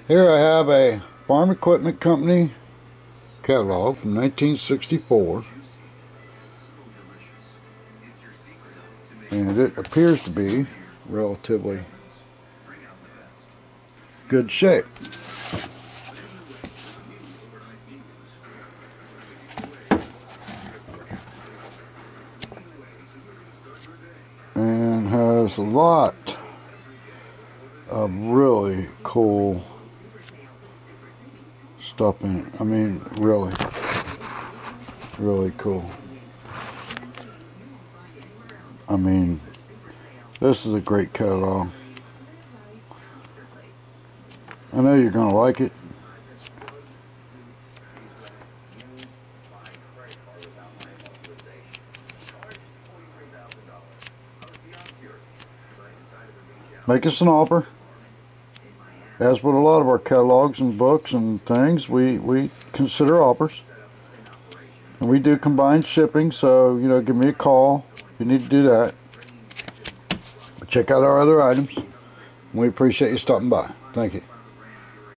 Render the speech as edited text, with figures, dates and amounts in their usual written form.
Here I have a Farm Equipment Company catalog from 1964, and it appears to be relatively good shape. And has a lot of really cool stuff in it. I mean, really cool. I mean, this is a great catalog. I know you're going to like it. Make us an offer. As with a lot of our catalogs and books and things, we consider offers. And we do combined shipping, so, you know, give me a call if you need to do that. Check out our other items. We appreciate you stopping by. Thank you.